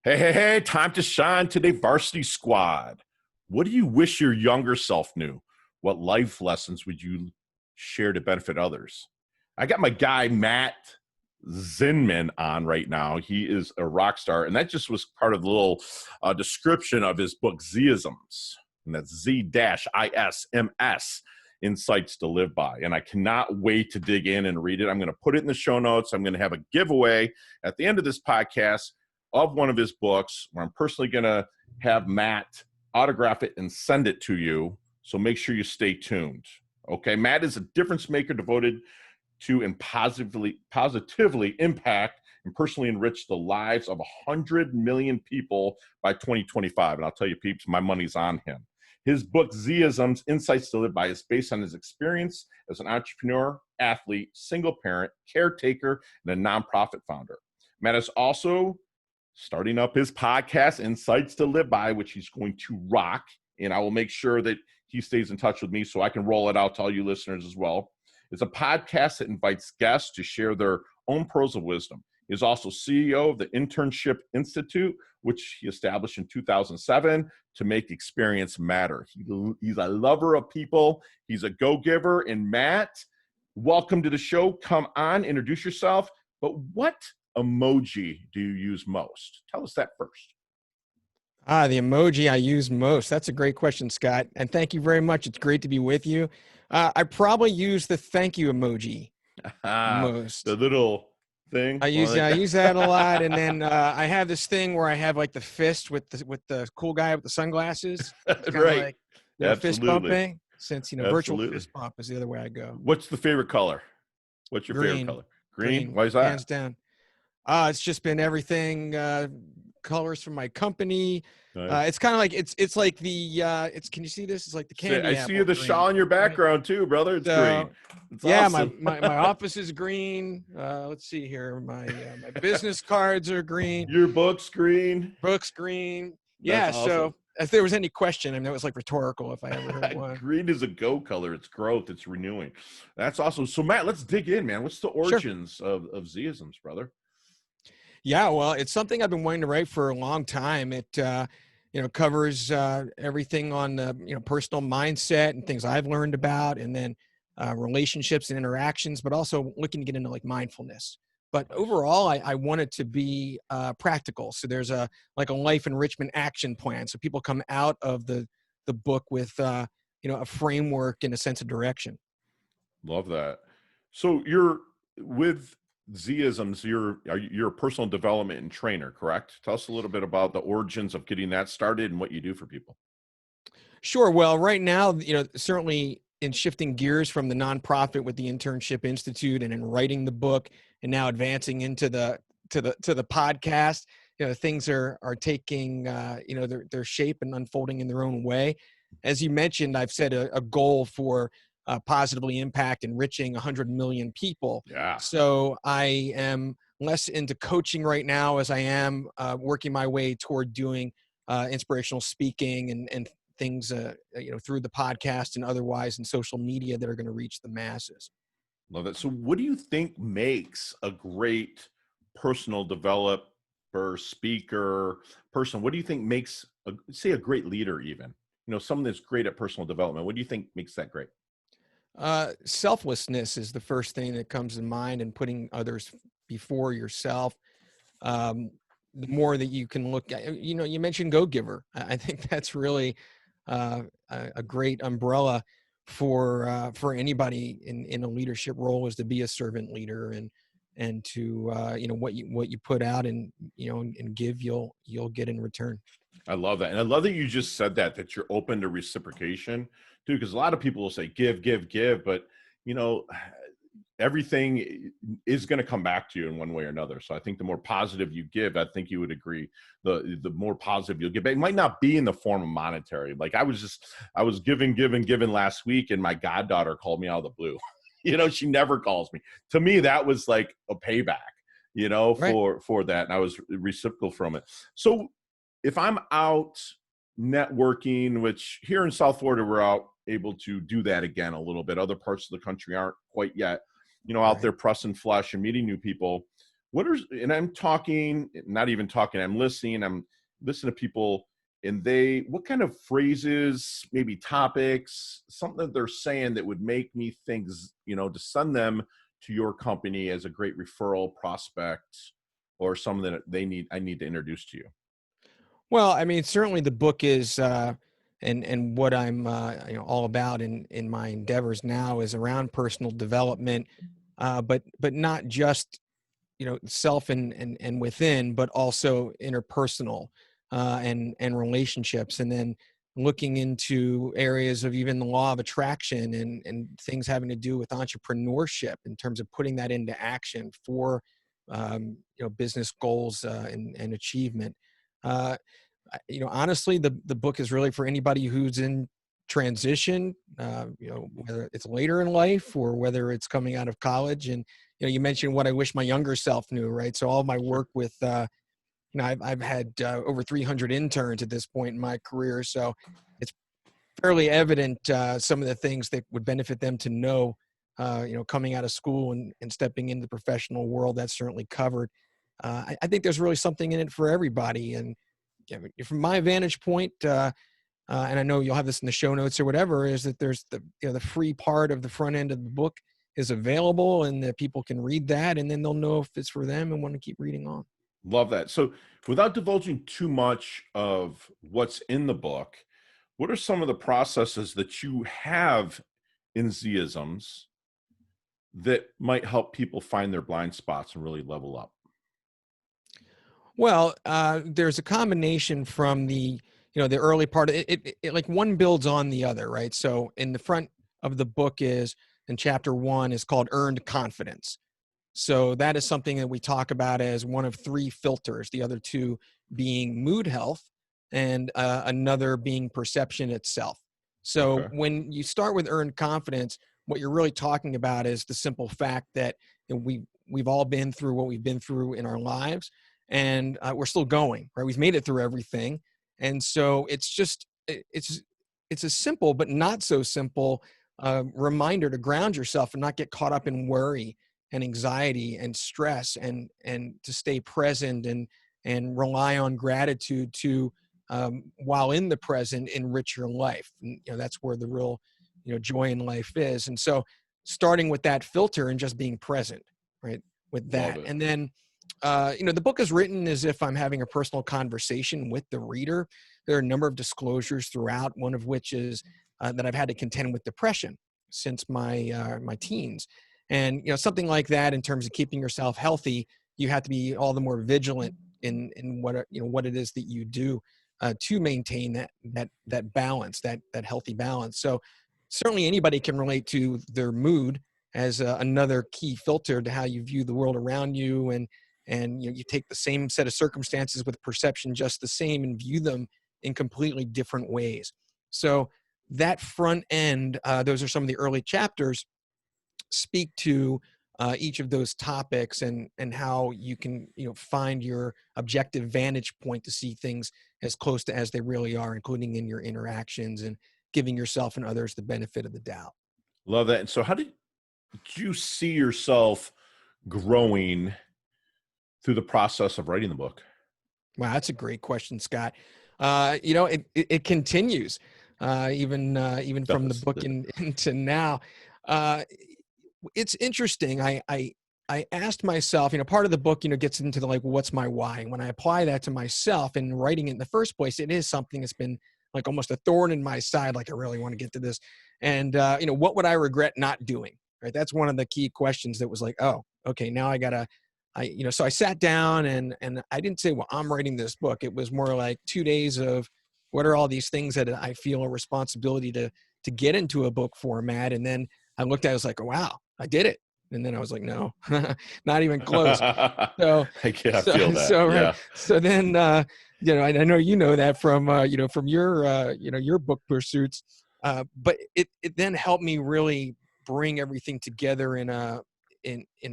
Hey, time to shine today, Varsity Squad. What do you wish your younger self knew? What life lessons would you share to benefit others? I got my guy, Matt Zinman, on right now. He is a rock star, and that just was part of the little description of his book, Z-ISMS, and that's Z-ISMS, Insights to Live By. And I cannot wait to dig in and read it. I'm going to put it in the show notes. I'm going to have a giveaway at the end of this podcast of one of his books, where I'm personally going to have Matt autograph it and send it to you. So make sure you stay tuned. Okay. Matt is a difference maker devoted to and positively impact and personally enrich the lives of 100 million people by 2025. And I'll tell you, peeps, my money's on him. His book, Z-ISMS, Insights to Live By, is based on his experience as an entrepreneur, athlete, single parent, caretaker, and a nonprofit founder. Matt is also starting up his podcast, Insights to Live By, which he's going to rock. And I will make sure that he stays in touch with me so I can roll it out to all you listeners as well. It's a podcast that invites guests to share their own pearls of wisdom. He's also CEO of the Internship Institute, which he established in 2007 to make experience matter. He's a lover of people. He's a go-giver. And Matt, welcome to the show. Come on, introduce yourself. But what emoji do you use most? Tell us that first. The emoji I use most. That's a great question, Scott. And thank you very much. It's great to be with you. I probably use the thank you emoji most. The little thing. I use that a lot. And then I have this thing where I have like the fist with the cool guy with the sunglasses. Right. Like, fist bumping. Since, virtual Absolutely. Fist bump is the other way I go. What's the favorite color? What's your favorite color? Green. Why is that? Hands down. It's just been everything. Colors from my company. Nice. It's kind of like it's like the can you see this? It's like the candy. I see the shawl in your background, right? Too, brother. It's green. It's awesome. my office is green. Let's see here. My business cards are green. Your book's green. Book's green. Yeah. Awesome. So if there was any question, I mean, that was like rhetorical if I ever heard one. Green is a go color. It's growth. It's renewing. That's awesome. So Matt, let's dig in, man. What's the origins of Z-ISMS, brother? Yeah, well, it's something I've been wanting to write for a long time. It, covers everything on personal mindset and things I've learned about, and then relationships and interactions, but also looking to get into like mindfulness. But overall, I want it to be practical. So there's a life enrichment action plan. So people come out of the book with a framework and a sense of direction. Love that. So you're with Z-ISMS, you're a personal development and trainer, correct? Tell us a little bit about the origins of getting that started and what you do for people. Sure. Well, right now, certainly in shifting gears from the nonprofit with the Internship Institute and in writing the book and now advancing into the podcast, things are taking, their shape and unfolding in their own way. As you mentioned, I've set a goal for positively impact enriching 100 million people. Yeah. So I am less into coaching right now as I am working my way toward doing inspirational speaking and things, through the podcast and otherwise in social media that are going to reach the masses. Love it. So what do you think makes a great personal developer, speaker, person? What do you think makes, a great leader even? Someone that's great at personal development. What do you think makes that great? Selflessness is the first thing that comes to mind, and putting others before yourself. The more that you can look at, you mentioned go-giver. I think that's really a great umbrella for anybody in a leadership role, is to be a servant leader and to what you put out and give, you'll get in return. I love that. And I love that you just said that you're open to reciprocation too, because a lot of people will say give, but everything is going to come back to you in one way or another. So I think the more positive you give, I think you would agree, the more positive you'll give. It might not be in the form of monetary. Like I was giving last week, and my goddaughter called me out of the blue. She never calls me. To me, that was like a payback, Right. for that. And I was reciprocal from it. So if I'm out networking, which here in South Florida, we're out able to do that again a little bit. Other parts of the country aren't quite yet, out there pressing flesh and meeting new people. and I'm talking, not even talking, I'm listening to people, and what kind of phrases, maybe topics, something that they're saying that would make me think, to send them to your company as a great referral prospect, or something that I need to introduce to you. Well, I mean, certainly the book is, and what I'm, all about in my endeavors now is around personal development, but not just self and within, but also interpersonal, and relationships, and then looking into areas of even the law of attraction and things having to do with entrepreneurship in terms of putting that into action for business goals, and achievement. Uh, honestly, the book is really for anybody who's in transition, whether it's later in life or whether it's coming out of college. And, you mentioned what I wish my younger self knew, right? So all my Sure. work with, I've had over 300 interns at this point in my career. So it's fairly evident, some of the things that would benefit them to know, coming out of school and stepping into the professional world. That's certainly covered. I think there's really something in it for everybody. And yeah, from my vantage point, and I know you'll have this in the show notes or whatever, is that there's the free part of the front end of the book is available, and that people can read that, and then they'll know if it's for them and want to keep reading on. Love that. So, without divulging too much of what's in the book, what are some of the processes that you have in Z-ISMS that might help people find their blind spots and really level up? Well, there's a combination from the early part. It like one builds on the other, right? So in the front of the book is in chapter 1 is called earned confidence. So that is something that we talk about as one of 3 filters, the other 2 being mood health and another being perception itself. So Okay. when you start with earned confidence, what you're really talking about is the simple fact that we've all been through what we've been through in our lives, and we're still going, right? We've made it through everything. And so it's a simple but not so simple reminder to ground yourself and not get caught up in worry and anxiety and stress, and to stay present and rely on gratitude to, while in the present, enrich your life. And, that's where the real joy in life is. And so starting with that filter and just being present, right, with Love that. it. And then the book is written as if I'm having a personal conversation with the reader. There are a number of disclosures throughout, one of which is that I've had to contend with depression since my teens. And something like that, in terms of keeping yourself healthy, you have to be all the more vigilant in what it is that you do to maintain that balance, that healthy balance. So certainly anybody can relate to their mood as another key filter to how you view the world around you, and you take the same set of circumstances with perception just the same and view them in completely different ways. So that front end, those are some of the early chapters, speak to each of those topics, and how you can find your objective vantage point to see things as close to as they really are, including in your interactions, and giving yourself and others the benefit of the doubt. Love that. And so, how did you see yourself growing through the process of writing the book? Wow, that's a great question, Scott. It continues, even from the Does book into now. Uh, it's interesting. I asked myself, part of the book, gets into the like, what's my why? And when I apply that to myself and writing it in the first place, it is something that's been like almost a thorn in my side. Like, I really want to get to this. And, what would I regret not doing? Right. That's one of the key questions that was like, oh, okay, now I gotta, so I sat down and I didn't say, well, I'm writing this book. It was more like 2 days of what are all these things that I feel a responsibility to get into a book format. And then I looked at it, I was like, oh, wow, I did it. And then I was like, no, not even close. So, I feel that. right. Yeah. So then, I know that from, from your, your book pursuits, but it then helped me really bring everything together in a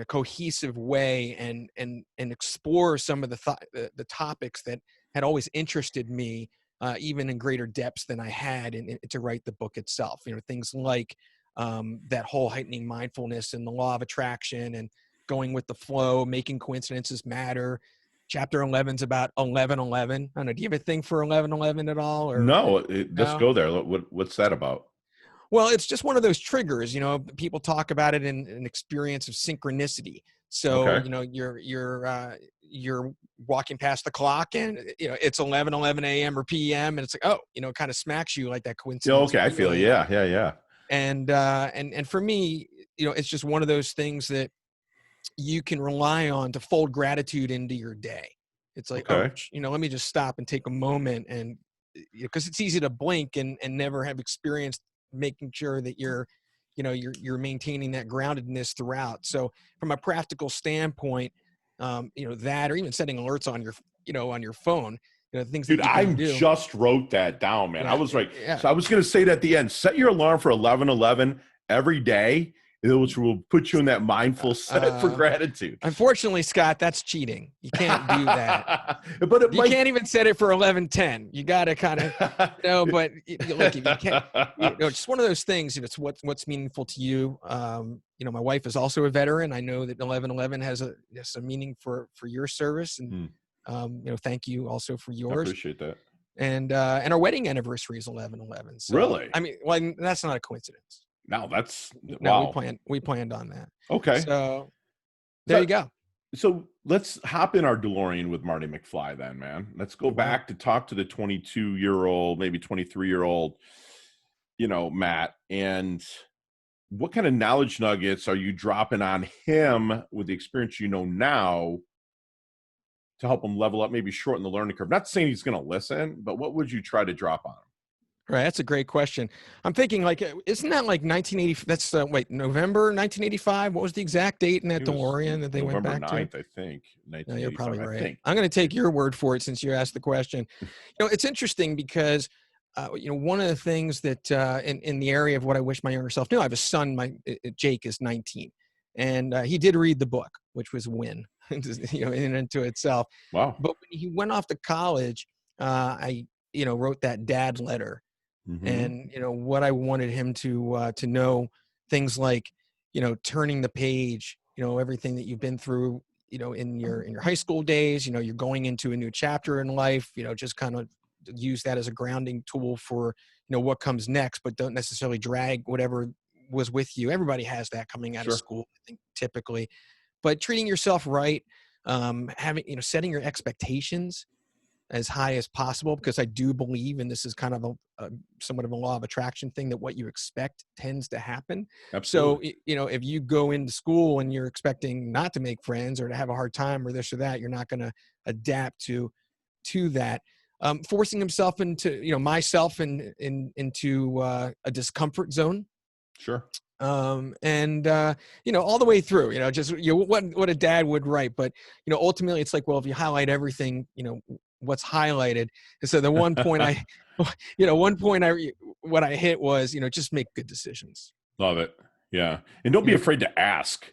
cohesive way, and explore some of the topics that had always interested me, even in greater depths than I had to write the book itself. Things like that whole heightening mindfulness and the law of attraction, and going with the flow, making coincidences matter. Chapter 11's about 11:11. I don't know. Do you have a thing for 11:11 at all? Or No, let's no? go there. What's that about? Well, it's just one of those triggers. People talk about it in an experience of synchronicity. So, Okay. you're walking past the clock, and it's 11:11 a.m. or p.m. and it's like, oh, it kind of smacks you like that Yeah, coincidence okay, I feel it. feeling. Yeah, yeah, yeah. And for me, it's just one of those things that you can rely on to fold gratitude into your day. It's like, oh, Okay. let me just stop and take a moment, and because it's easy to blink and never have experienced making sure that you're maintaining that groundedness throughout. So from a practical standpoint, that, or even setting alerts on your phone, things that Dude, you I can do. just wrote that down, man. I Yeah, was like, yeah. so I was going to say it at the end. Set your alarm for 11:11 every day, which will put you in that mindful set for Uh, gratitude. Unfortunately, Scott, that's cheating. You can't do that. But it You might. can't even set it for 11:10. You got to kind of, but look, if you can't, just one of those things. It's what's meaningful to you. My wife is also a veteran. I know that 11:11 has a meaning for your service, and thank you also for I yours. appreciate that. And our wedding anniversary is 11:11. So Really? I mean, well, that's not a coincidence. No, that's No, wow. we planned on that. Okay. So there So you go. so let's hop in our DeLorean with Marty McFly then, man. Let's go Wow. back to talk to the 22-year-old, maybe 23-year-old, Matt. And what kind of knowledge nuggets are you dropping on him with the experience now to help him level up, maybe shorten the learning curve? Not saying he's going to listen, but what would you try to drop on him? Right, that's a great question. I'm thinking, like, isn't that like 1980? That's November 1985. What was the exact date in that It was DeLorean that they went November back to? 9th, I think, No, you're 1985, probably I right. think. I'm going to take your word for it since you asked the question. It's interesting because, one of the things that in the area of what I wish my younger self knew, I have a son. Jake is 19, and he did read the book, which was a win, in and to itself. Wow. But when he went off to college, I wrote that dad letter, Mm-hmm. and what I wanted him to know, things like turning the page, everything that you've been through, in your high school days, you're going into a new chapter in life, just kind of use that as a grounding tool for what comes next, but don't necessarily drag whatever was with you. Everybody has that coming out of Sure. school, I think, typically, but treating yourself right, having setting your expectations as high as possible, because I do believe, and this is kind of a somewhat of a law of attraction thing, that what you expect tends to happen. So, Absolutely. if you go into school and you're expecting not to make friends or to have a hard time or this or that, you're not going to adapt to that. Forcing himself into, myself into a discomfort zone, Sure. and all the way through, just what a dad would write. But ultimately it's like, well, if you highlight everything, what's highlighted. And so the one point I what I hit was, just make good decisions. Love it. Yeah. And don't you be know afraid to ask,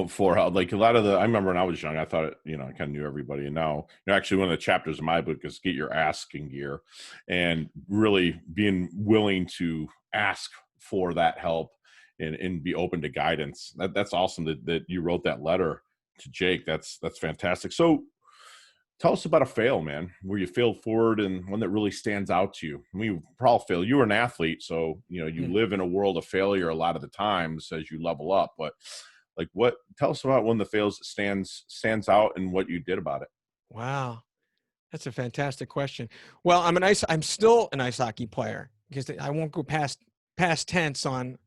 for help. Like a lot of I remember when I was young, I thought, I kind of knew everybody. And now, actually one of the chapters in my book is get your asking gear, and really being willing to ask for that help and be open to guidance. That's awesome that you wrote that letter to Jake. That's fantastic. So tell us about a fail, man, where you failed forward and one that really stands out to you. I mean, you probably fail. You were an athlete, so you live in a world of failure a lot of the times as you level up. But tell us about one of the fails that stands out and what you did about it. Wow, that's a fantastic question. Well, I'm still an ice hockey player, because I won't go past tense on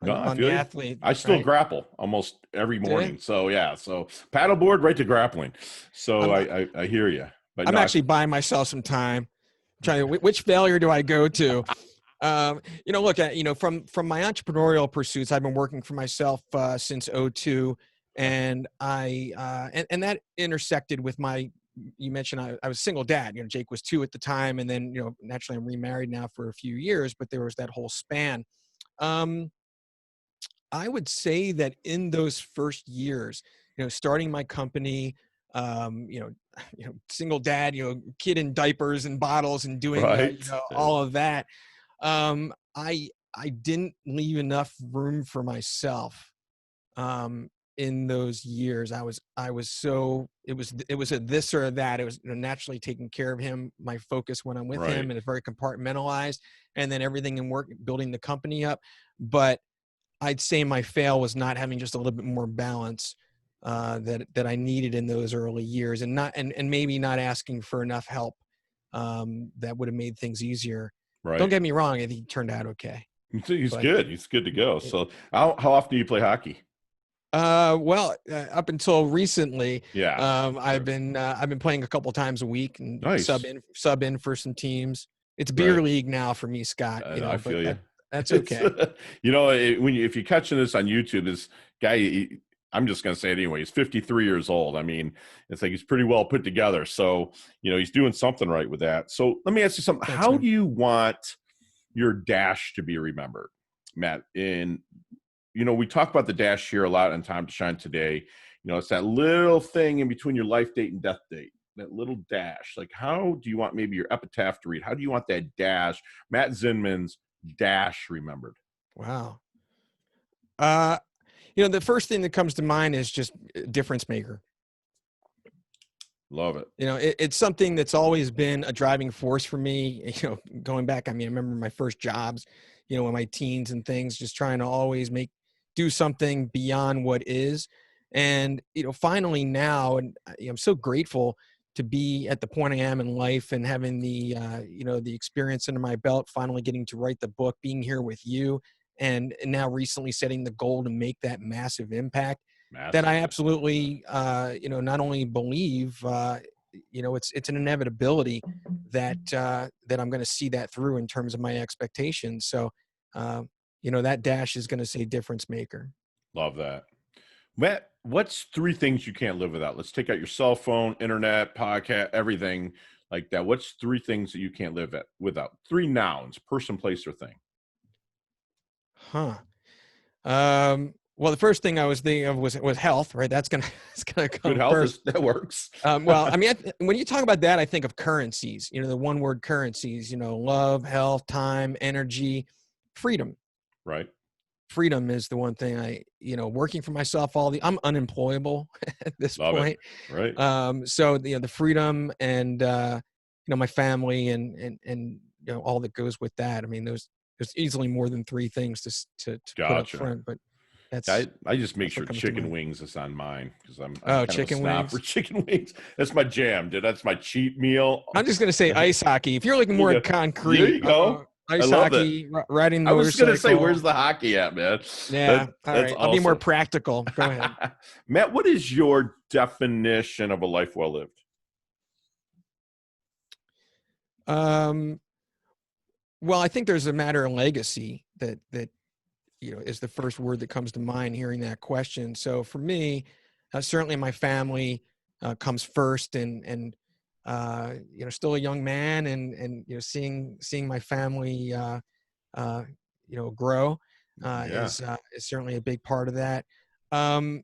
No, I the feel you. athlete, I still right? grapple almost every Did it? morning. So yeah, so paddleboard right to grappling. So I'm I hear you, but I'm no, actually buying myself some time. Trying to, which failure do I go to? Look at, from my entrepreneurial pursuits, I've been working for myself since '02, and and that intersected with you mentioned I was a single dad. Jake was 2 at the time, and then naturally I'm remarried now for a few years, but there was that whole span. Um, I would say that in those first years, starting my company, um, you know, single dad, kid in diapers and bottles and doing, right. all of that. I didn't leave enough room for myself, in those years, I was so, it was a this or a that. It was, you know, naturally taking care of him, my focus when I'm with Right. him, and it's very compartmentalized, and then everything in work, building the company up. But I'd say my fail was not having just a little bit more balance that I needed in those early years, and not and maybe not asking for enough help that would have made things easier. Don't Right. get me wrong, I think he turned out okay. He's But good. He's good to go. it, So how often do you play hockey? well, up until recently, Yeah. Sure. I've been playing a couple times a week and Nice. sub in for some teams. It's beer Right. league now for me, Scott. You I know, but feel you. that's It's okay. if you're catching this on YouTube, this guy, I'm just going to say it anyway. He's 53 years old. I mean, it's like he's pretty well put together. So, he's doing something right with that. So let me ask you something. Thanks, How man. do you want your dash to be remembered, Matt? We talk about the dash here a lot on Time to Shine today. It's that little thing in between your life date and death date, that little dash. Like, how do you want maybe your epitaph to read? How do you want that dash, Matt Zinman's dash, remembered? Wow. The first thing that comes to mind is just difference maker. Love it. It's something that's always been a driving force for me, going back. I mean, I remember my first jobs, in my teens and things, just trying to always do something beyond what is. And, finally now, and I'm so grateful to be at the point I am in life and having the experience under my belt, finally getting to write the book, being here with you, and now recently setting the goal to make that massive impact that I Massive. absolutely, not only believe, it's an inevitability that I'm going to see that through in terms of my expectations. So, that dash is going to say difference maker. Love that. Matt, what's 3 things you can't live without? Let's take out your cell phone, internet, podcast, everything like that. What's 3 things that you can't live without? 3 nouns: person, place, or thing. Huh. Well, the first thing I was thinking of was health, right? That's gonna it's gonna Good come health first. that works. Well, I mean, when you talk about that, I think of currencies. The one word currencies. Love, health, time, energy, freedom. Right. Freedom is the one thing working for myself. I'm unemployable at this Love it. point. Right. So the freedom and my family and all that goes with that. I mean, there's easily more than 3 things to put up Gotcha. front, but I, that's I just make that's sure what comes to chicken mind. wings is on mine because I'm Oh, kind of a chicken snob for wings. chicken wings. That's my jam, dude. That's my cheat meal. I'm just gonna say ice hockey. If you're looking You more go. at There concrete, you go. I ice love it. hockey, riding I was gonna say, motorcycle. where's the hockey at, man? Yeah. All That's right. I'll be more awesome. practical. Go ahead. Matt, what is your definition of a life well lived? Um, well, I think there's a matter of legacy that is the first word that comes to mind hearing that question. So for me, certainly my family comes first, and still a young man, and seeing my family uh, grow Yeah. is certainly a big part of that. Um,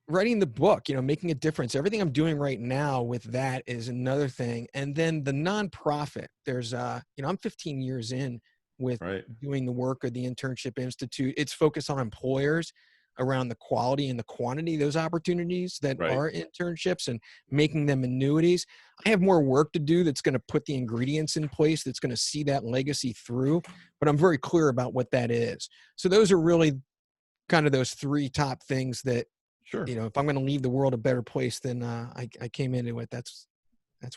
Writing the book, making a difference. Everything I'm doing right now with that is another thing. And then the nonprofit, there's, I'm 15 years in with Right. doing the work of the Internship Institute. It's focused on employers around the quality and the quantity of those opportunities that Right. are internships and making them annuities. I have more work to do that's going to put the ingredients in place that's going to see that legacy through, but I'm very clear about what that is. So those are really kind of those 3 top things that, Sure. if I'm going to leave the world a better place than I came into it, that's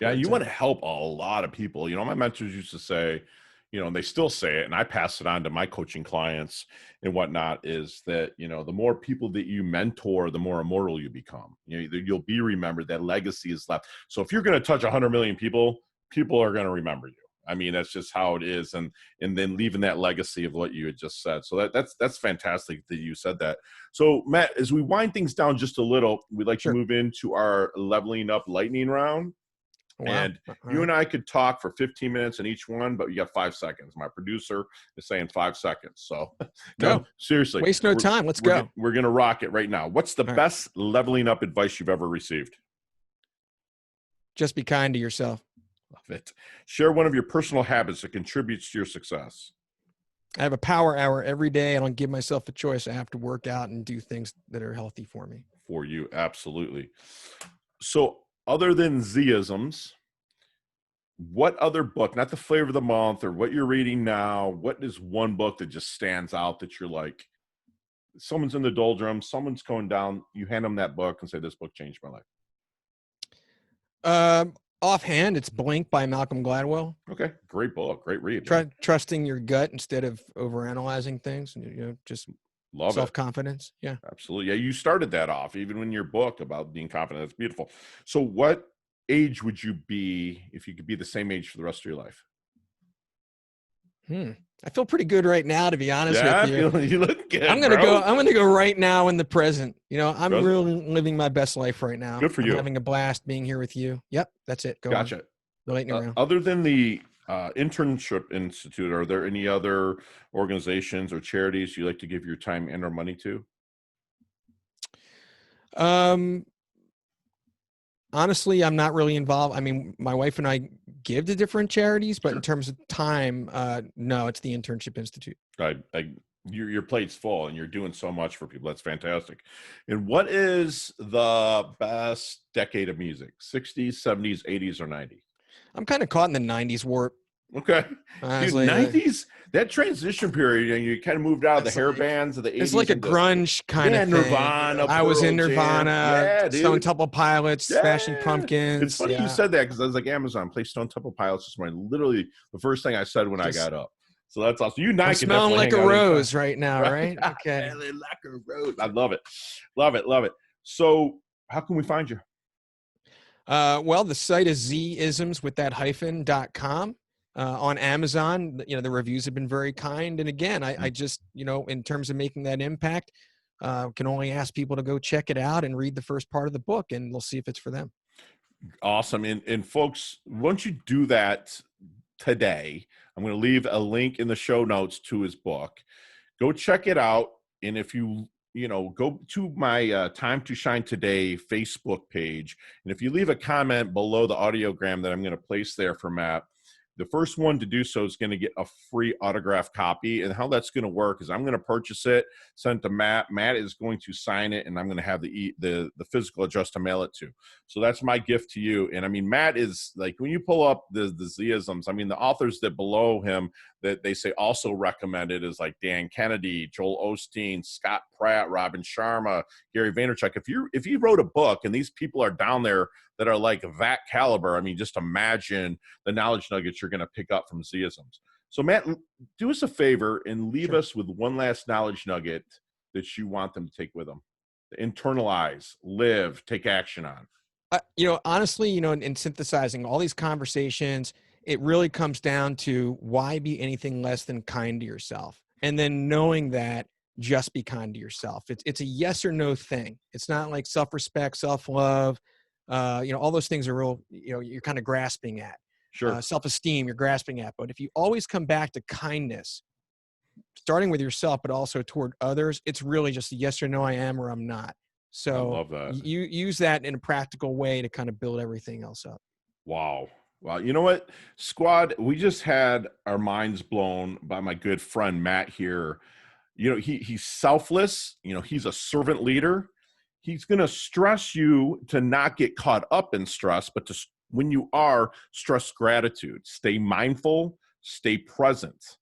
Yeah, where you it's want at. to help a lot of people. My mentors used to say, and they still say it, and I pass it on to my coaching clients and whatnot, is that, the more people that you mentor, the more immortal you become. You'll be remembered. That legacy is left. So if you're going to touch 100 million people, people are going to remember you. I mean, that's just how it is. And then leaving that legacy of what you had just said. So that's fantastic that you said that. So Matt, as we wind things down just a little, we'd like to Sure. move into our leveling up lightning round. Wow. And All you right. and I could talk for 15 minutes in each one, but you got 5 seconds. My producer is saying 5 seconds. So no, Go. seriously, Waste no time. Let's go. we're going to rock it right now. What's the All right. best leveling up advice you've ever received? Just be kind to yourself. Love it. Share one of your personal habits that contributes to your success. I have a power hour every day. I don't give myself a choice. I have to work out and do things that are healthy for me. For you, absolutely. So other than Z-ISMS, what other book, not the flavor of the month or what you're reading now, what is one book that just stands out that you're like, someone's in the doldrums, someone's going down, you hand them that book and say, this book changed my life? Offhand, it's Blink by Malcolm Gladwell. Okay, great book, great read. Trusting your gut instead of overanalyzing things, just Love self-confidence. it. Yeah, absolutely. Yeah, you started that off even in your book about being confident. That's beautiful. So what age would you be if you could be the same age for the rest of your life? I feel pretty good right now, to be honest with you. You look good. I'm gonna go right now in the present. I'm really living my best life right now. Good for you. I'm having a blast being here with you. Yep, that's it. Gotcha. Relating around. Other than the Internship Institute, are there any other organizations or charities you like to give your time and or money to? Honestly, I'm not really involved. I mean, my wife and I give to different charities, but Sure. in terms of time, no, it's the Internship Institute. Your plate's full and you're doing so much for people. That's fantastic. And what is the best decade of music? 60s, 70s, 80s, or 90s? I'm kind of caught in the 90s warp. Okay. Dude, 90s, that transition period, you kind of moved out of the hair bands of the 80s. It's like a grunge kind of thing. Nirvana. I was in Nirvana, Stone Temple Pilots, Smashing Pumpkins. It's funny you said that because I was like, Amazon, play Stone Temple Pilots this morning. Literally the first thing I said when I got up. So that's awesome. You and I can smelling like a rose right now, right? Okay. Like a rose. I love it. Love it. Love it. So how can we find you? Well, the site is Z-ISMS with that hyphen.com. On Amazon, the reviews have been very kind. And again, I just, in terms of making that impact, can only ask people to go check it out and read the first part of the book, and we'll see if it's for them. Awesome. And folks, once you do that today, I'm going to leave a link in the show notes to his book. Go check it out. And if you go to my Time to Shine Today Facebook page, and if you leave a comment below the audiogram that I'm going to place there for Matt, the first one to do so is going to get a free autographed copy. And how that's going to work is I'm going to purchase it, send it to Matt. Matt is going to sign it, and I'm going to have the physical address to mail it to. So that's my gift to you. And I mean, Matt is like, when you pull up the Z-ISMS, I mean, the authors that below him that they say also recommended is like Dan Kennedy, Joel Osteen, Scott Pratt, Robin Sharma, Gary Vaynerchuk. If you wrote a book and these people are down there that are like that caliber, I mean, just imagine the knowledge nuggets you're going to pick up from Z-ISMS. So Matt, do us a favor and leave us with one last knowledge nugget that you want them to take with them. Internalize, live, take action on. Honestly, in synthesizing all these conversations, it really comes down to why be anything less than kind to yourself. And then knowing that, just be kind to yourself. It's a yes or no thing. It's not like self-respect, self-love. All those things are real, you're kind of grasping at. Sure. Self-esteem, you're grasping at. But if you always come back to kindness, starting with yourself, but also toward others, it's really just a yes or no, I am or I'm not. So I love that. You use that in a practical way to kind of build everything else up. Wow. Well, you know what, squad, we just had our minds blown by my good friend Matt here. He's selfless. He's a servant leader. He's going to stress you to not get caught up in stress, but when you are, stress gratitude. Stay mindful, stay present.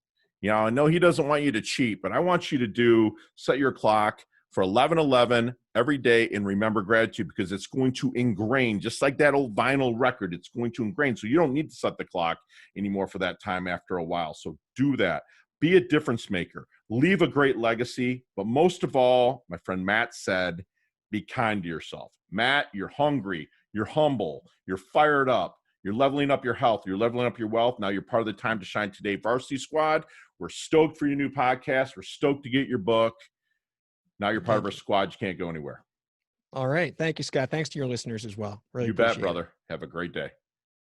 I know he doesn't want you to cheat, but I want you to set your clock for 11:11 every day and remember gratitude, because it's going to ingrain, just like that old vinyl record. It's going to ingrain. So you don't need to set the clock anymore for that time after a while. So do that. Be a difference maker. Leave a great legacy. But most of all, my friend Matt said, be kind to yourself. Matt, you're hungry. You're humble. You're fired up. You're leveling up your health. You're leveling up your wealth. Now you're part of the Time to Shine Today Varsity Squad. We're stoked for your new podcast. We're stoked to get your book. Now you're part of our squad. You can't go anywhere. All right. Thank you, Scott. Thanks to your listeners as well. Really you bet, brother. Have a great day.